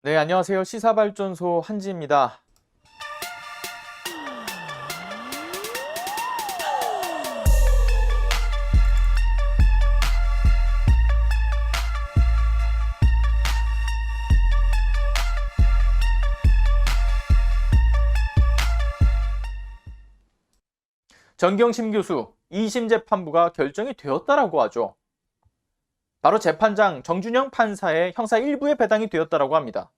네, 안녕하세요. 시사발전소 한지입니다. 정경심 교수 2심 재판부가 결정이 되었다라고 하죠. 바로 재판장 정준영 판사의 형사 일부에 배당이 되었다라고 합니다.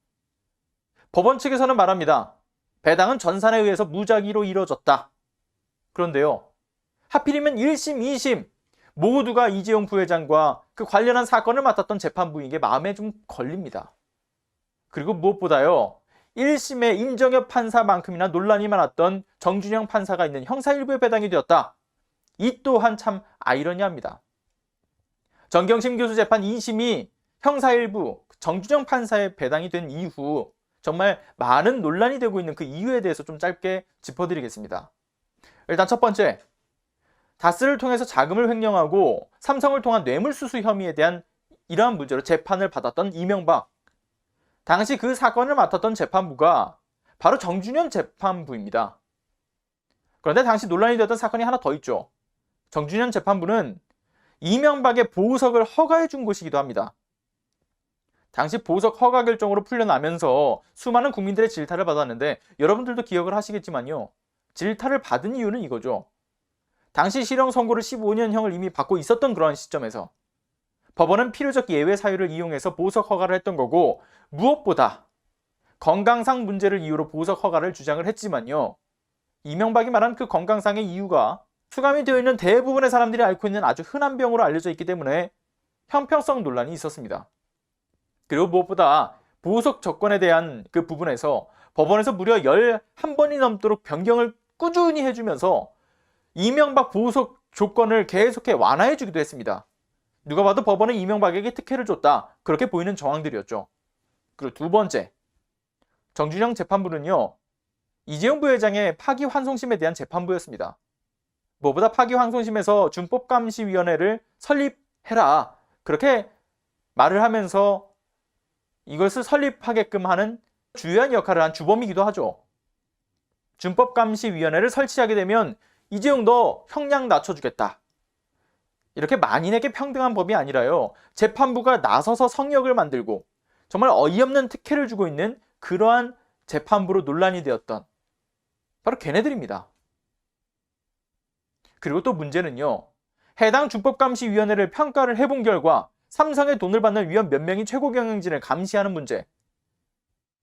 법원 측에서는 말합니다. 배당은 전산에 의해서 무작위로 이뤄졌다. 그런데요. 하필이면 1심, 2심 모두가 이재용 부회장과 그 관련한 사건을 맡았던 재판부에게 마음에 좀 걸립니다. 그리고 무엇보다요. 1심의 임정엽 판사만큼이나 논란이 많았던 정준영 판사가 있는 형사 일부에 배당이 되었다. 이 또한 참 아이러니합니다. 정경심 교수 재판 2심이 형사 일부 정준영 판사에 배당이 된 이후 정말 많은 논란이 되고 있는 그 이유에 대해서 좀 짧게 짚어드리겠습니다. 일단 첫 번째, 다스를 통해서 자금을 횡령하고 삼성을 통한 뇌물수수 혐의에 대한 이러한 문제로 재판을 받았던 이명박. 당시 그 사건을 맡았던 재판부가 바로 정준영 재판부입니다. 그런데 당시 논란이 되었던 사건이 하나 더 있죠. 정준영 재판부는 이명박의 보석을 허가해 준 곳이기도 합니다. 당시 보석 허가 결정으로 풀려나면서 수많은 국민들의 질타를 받았는데 여러분들도 기억을 하시겠지만요. 질타를 받은 이유는 이거죠. 당시 실형 선고를 15년형을 이미 받고 있었던 그러한 시점에서 법원은 필요적 예외 사유를 이용해서 보석 허가를 했던 거고, 무엇보다 건강상 문제를 이유로 보석 허가를 주장을 했지만요. 이명박이 말한 그 건강상의 이유가 수감이 되어 있는 대부분의 사람들이 앓고 있는 아주 흔한 병으로 알려져 있기 때문에 형평성 논란이 있었습니다. 그리고 무엇보다 보석 조건에 대한 그 부분에서 법원에서 무려 11번이 넘도록 변경을 꾸준히 해주면서 이명박 보석 조건을 계속해 완화해주기도 했습니다. 누가 봐도 법원은 이명박에게 특혜를 줬다. 그렇게 보이는 정황들이었죠. 그리고 두 번째, 정준영 재판부는요. 이재용 부회장의 파기환송심에 대한 재판부였습니다. 무엇보다 파기환송심에서 준법감시위원회를 설립해라. 그렇게 말을 하면서 이것을 설립하게끔 하는 주요한 역할을 한 주범이기도 하죠. 준법감시위원회를 설치하게 되면 이재용 너 형량 낮춰주겠다. 이렇게 만인에게 평등한 법이 아니라요. 재판부가 나서서 성역을 만들고 정말 어이없는 특혜를 주고 있는 그러한 재판부로 논란이 되었던 바로 걔네들입니다. 그리고 또 문제는요. 해당 준법감시위원회를 평가를 해본 결과 삼성의 돈을 받는 위원 몇 명이 최고 경영진을 감시하는 문제,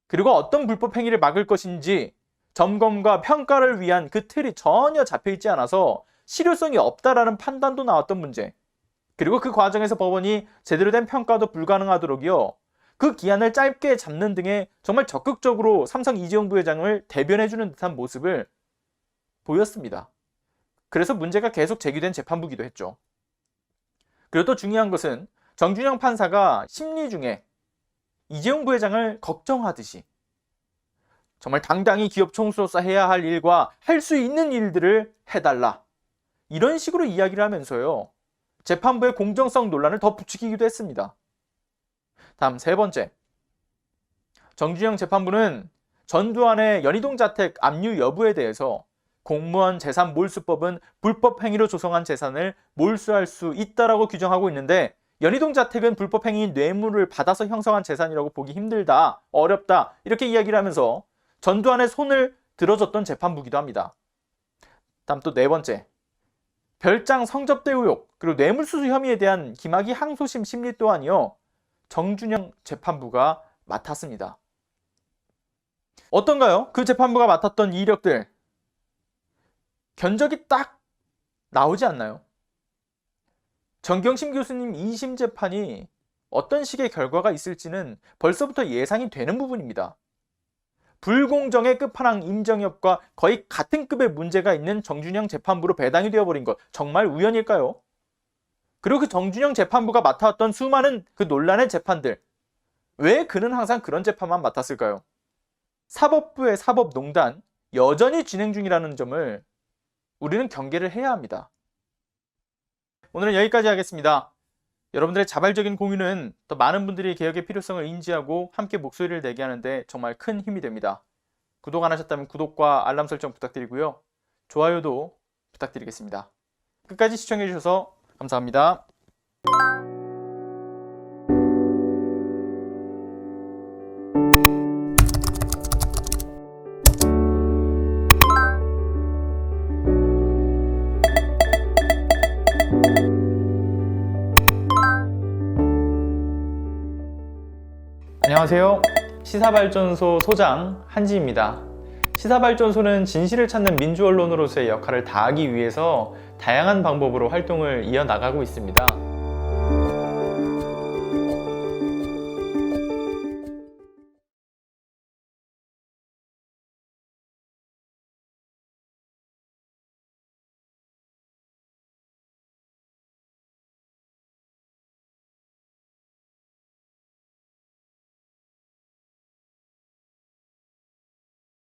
그리고 어떤 불법 행위를 막을 것인지 점검과 평가를 위한 그 틀이 전혀 잡혀있지 않아서 실효성이 없다라는 판단도 나왔던 문제, 그리고 그 과정에서 법원이 제대로 된 평가도 불가능하도록요. 그 기한을 짧게 잡는 등의 정말 적극적으로 삼성 이재용 부회장을 대변해주는 듯한 모습을 보였습니다. 그래서 문제가 계속 제기된 재판부기도 했죠. 그리고 또 중요한 것은 정준영 판사가 심리 중에 이재용 부회장을 걱정하듯이 정말 당당히 기업 총수로서 해야 할 일과 할 수 있는 일들을 해달라. 이런 식으로 이야기를 하면서요. 재판부의 공정성 논란을 더 부추기기도 했습니다. 다음 세 번째. 정준영 재판부는 전두환의 연희동 자택 압류 여부에 대해서 공무원 재산 몰수법은 불법 행위로 조성한 재산을 몰수할 수 있다라고 규정하고 있는데 연희동 자택은 불법 행위인 뇌물을 받아서 형성한 재산이라고 보기 힘들다, 어렵다 이렇게 이야기를 하면서 전두환의 손을 들어줬던 재판부기도 합니다. 다음 또 네 번째. 별장 성접대 의혹 그리고 뇌물수수 혐의에 대한 김학의 항소심 심리 또한요. 정준영 재판부가 맡았습니다. 어떤가요? 그 재판부가 맡았던 이력들 견적이 딱 나오지 않나요? 정경심 교수님 2심 재판이 어떤 식의 결과가 있을지는 벌써부터 예상이 되는 부분입니다. 불공정의 끝판왕 임정엽과 거의 같은 급의 문제가 있는 정준영 재판부로 배당이 되어버린 것 정말 우연일까요? 그리고 그 정준영 재판부가 맡아왔던 수많은 그 논란의 재판들, 왜 그는 항상 그런 재판만 맡았을까요? 사법부의 사법농단 여전히 진행 중이라는 점을 우리는 경계를 해야 합니다. 오늘은 여기까지 하겠습니다. 여러분들의 자발적인 공유는 더 많은 분들이 개혁의 필요성을 인지하고 함께 목소리를 내게 하는데 정말 큰 힘이 됩니다. 구독 안 하셨다면 구독과 알람 설정 부탁드리고요. 좋아요도 부탁드리겠습니다. 끝까지 시청해주셔서 감사합니다. 안녕하세요. 시사발전소 소장 한지입니다. 시사발전소는 진실을 찾는 민주언론으로서의 역할을 다하기 위해서 다양한 방법으로 활동을 이어나가고 있습니다.